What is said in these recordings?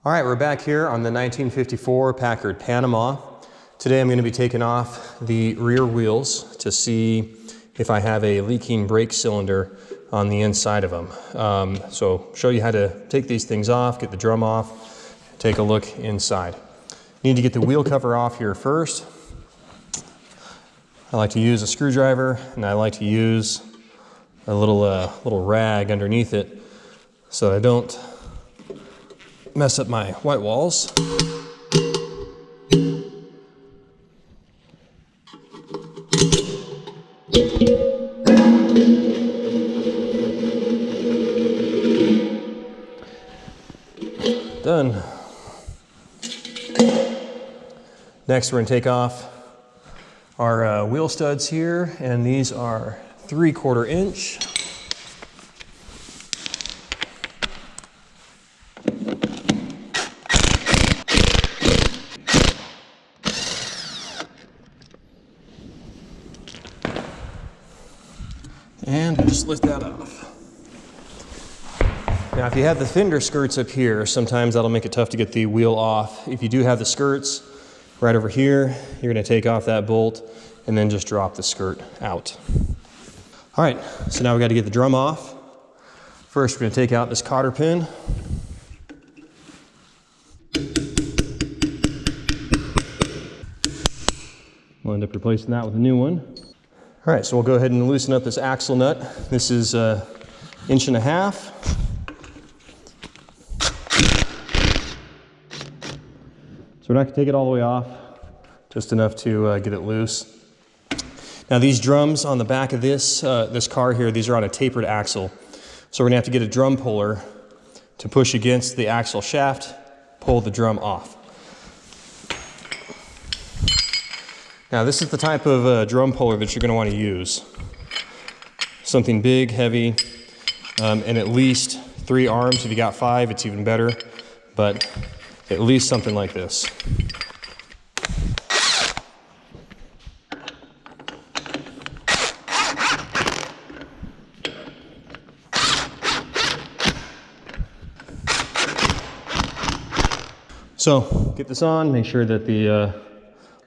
All right, we're back here on the 1954 Packard Panama. Today I'm going to be taking off the rear wheels to see if I have a leaking brake cylinder on the inside of them. So show you how to take these things off, get the drum off, take a look inside. You need to get the wheel cover off here first. I like to use a screwdriver, and I like to use a little rag underneath it so I don't mess up my white walls. Done. Next, we're going to take off our wheel studs here, and these are 3/4 inch. And just lift that off. Now, if you have the fender skirts up here, sometimes that'll make it tough to get the wheel off. If you do have the skirts right over here, you're going to take off that bolt and then just drop the skirt out. All right, so now we got to get the drum off. First, we're going to take out this cotter pin. We'll end up replacing that with a new one. All right, so we'll go ahead and loosen up this axle nut. This is 1.5 inches. So we're not going to take it all the way off, just enough to get it loose. Now these drums on the back of this car here, these are on a tapered axle. So we're going to have to get a drum puller to push against the axle shaft, pull the drum off. Now this is the type of drum puller that you're going to want to use. Something big, heavy, and at least 3 arms. If you got 5, it's even better, but at least something like this. So get this on, make sure that the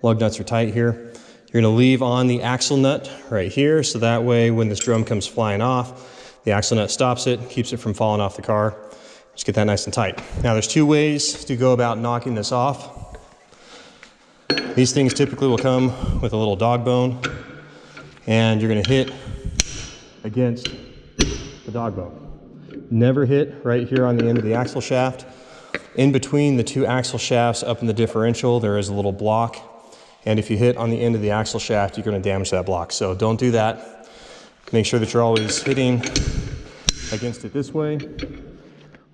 lug nuts are tight here. You're going to leave on the axle nut right here, so that way when this drum comes flying off, the axle nut stops it, keeps it from falling off the car. Just get that nice and tight. Now there's 2 ways to go about knocking this off. These things typically will come with a little dog bone, and you're going to hit against the dog bone. Never hit right here on the end of the axle shaft. In between the 2 axle shafts up in the differential, there is a little block, and if you hit on the end of the axle shaft, you're going to damage that block. So don't do that. Make sure that you're always hitting against it this way.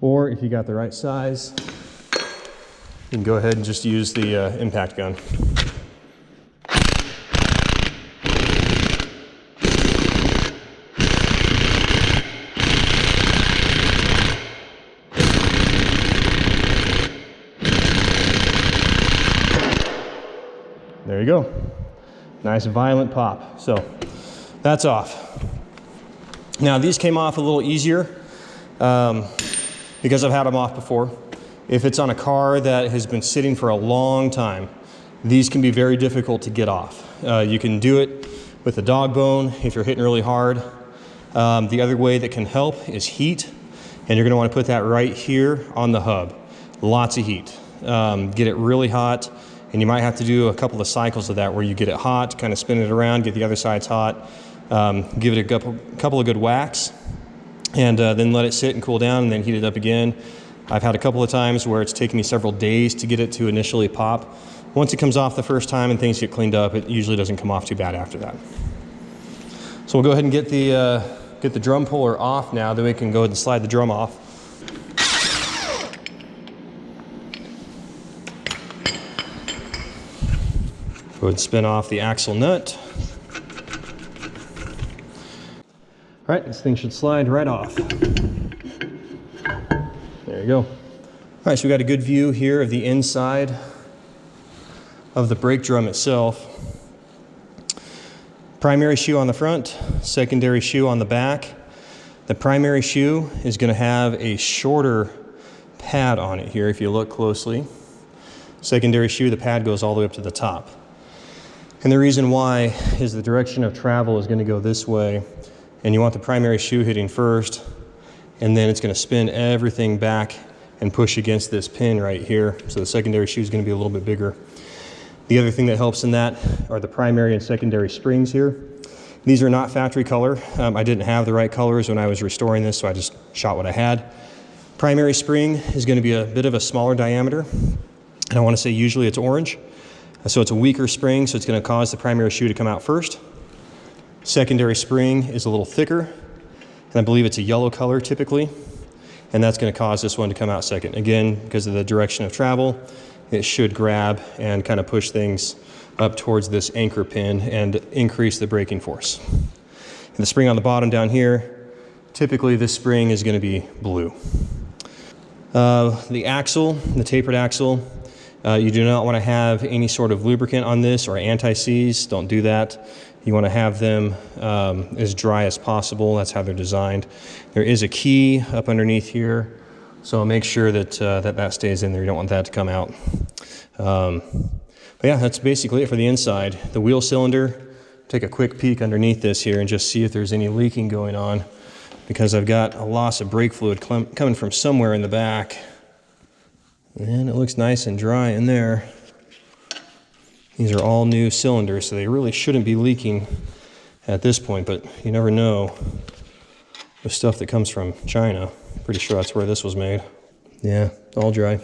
Or if you got the right size, you can go ahead and just use the impact gun. There you go. Nice violent pop. So that's off. Now these came off a little easier. Because I've had them off before. If it's on a car that has been sitting for a long time, these can be very difficult to get off. You can do it with a dog bone if you're hitting really hard. The other way that can help is heat, and you're going to want to put that right here on the hub. Lots of heat. Get it really hot, and you might have to do a couple of cycles of that where you get it hot, kind of spin it around, get the other sides hot, give it a couple of good whacks. And then let it sit and cool down and then heat it up again. I've had a couple of times where it's taken me several days to get it to initially pop. Once it comes off the first time and things get cleaned up, it usually doesn't come off too bad after that. So we'll go ahead and get the drum puller off now, then we can go ahead and slide the drum off. Go ahead and spin off the axle nut. All right, this thing should slide right off. There you go. All right, so we got a good view here of the inside of the brake drum itself. Primary shoe on the front, secondary shoe on the back. The primary shoe is going to have a shorter pad on it here if you look closely. Secondary shoe, the pad goes all the way up to the top. And the reason why is the direction of travel is going to go this way, and you want the primary shoe hitting first, and then it's going to spin everything back and push against this pin right here. So the secondary shoe is going to be a little bit bigger. The other thing that helps in that are the primary and secondary springs here. These are not factory color. I didn't have the right colors when I was restoring this, so I just shot what I had. Primary spring is going to be a bit of a smaller diameter, and I want to say usually it's orange. So it's a weaker spring, so it's going to cause the primary shoe to come out first. Secondary spring is a little thicker, and I believe it's a yellow color typically, and that's going to cause this one to come out second. Again, because of the direction of travel, it should grab and kind of push things up towards this anchor pin and increase the braking force. And the spring on the bottom down here, typically this spring is going to be blue. The axle, the tapered axle, you do not want to have any sort of lubricant on this or anti-seize. Don't do that. You want to have them as dry as possible. That's how they're designed. There is a key up underneath here, so make sure that that stays in there. You don't want that to come out. But yeah, that's basically it for the inside. The wheel cylinder, take a quick peek underneath this here and just see if there's any leaking going on, because I've got a loss of brake fluid coming from somewhere in the back. And it looks nice and dry in there. These are all new cylinders, so they really shouldn't be leaking at this point, but you never know with stuff that comes from China. Pretty sure that's where this was made. Yeah, all dry.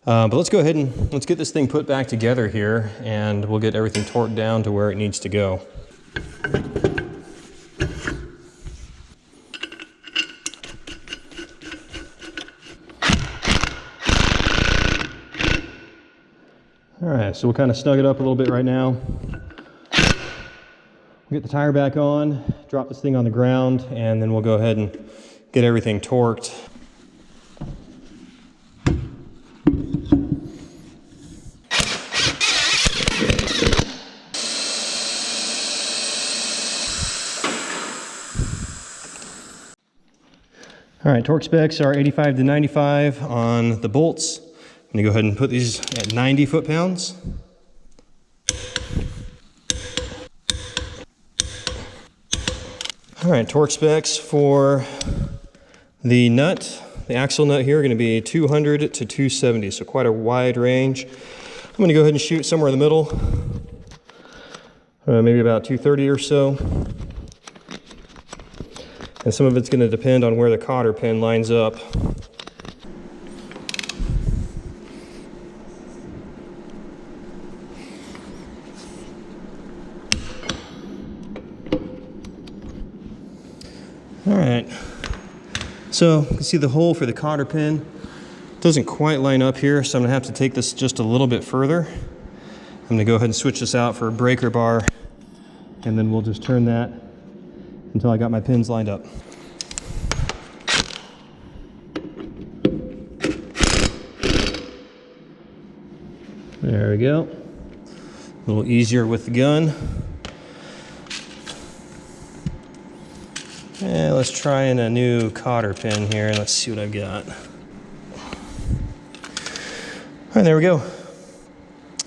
But let's go ahead and let's get this thing put back together here, and we'll get everything torqued down to where it needs to go. All right, so we'll kind of snug it up a little bit right now. We'll get the tire back on, drop this thing on the ground, and then we'll go ahead and get everything torqued. All right, torque specs are 85 to 95 on the bolts. I'm gonna go ahead and put these at 90 foot-pounds. All right, torque specs for the nut, the axle nut here, are gonna be 200 to 270, so quite a wide range. I'm gonna go ahead and shoot somewhere in the middle, maybe about 230 or so. And some of it's going to depend on where the cotter pin lines up. All right, so you can see the hole for the cotter pin doesn't quite line up here, so I'm going to have to take this just a little bit further. I'm going to go ahead and switch this out for a breaker bar, and then we'll just turn that until I got my pins lined up. There we go. A little easier with the gun. And let's try in a new cotter pin here. Let's see what I've got. All right, there we go.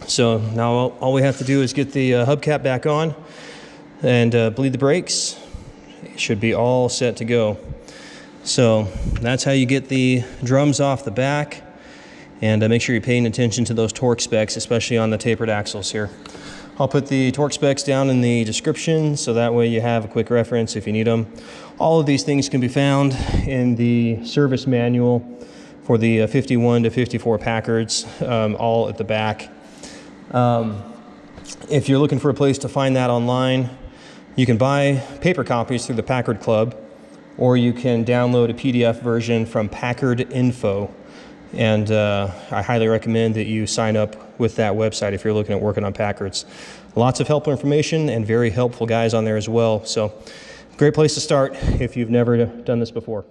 So now all we have to do is get the hubcap back on and bleed the brakes. It should be all set to go. So that's how you get the drums off the back, and make sure you're paying attention to those torque specs, especially on the tapered axles here. I'll put the torque specs down in the description, so that way you have a quick reference if you need them. All of these things can be found in the service manual for the 51 to 54 Packards, all at the back. If you're looking for a place to find that online, you can buy paper copies through the Packard Club, or you can download a PDF version from Packard Info. And I highly recommend that you sign up with that website if you're looking at working on Packards. Lots of helpful information and very helpful guys on there as well. So great place to start if you've never done this before.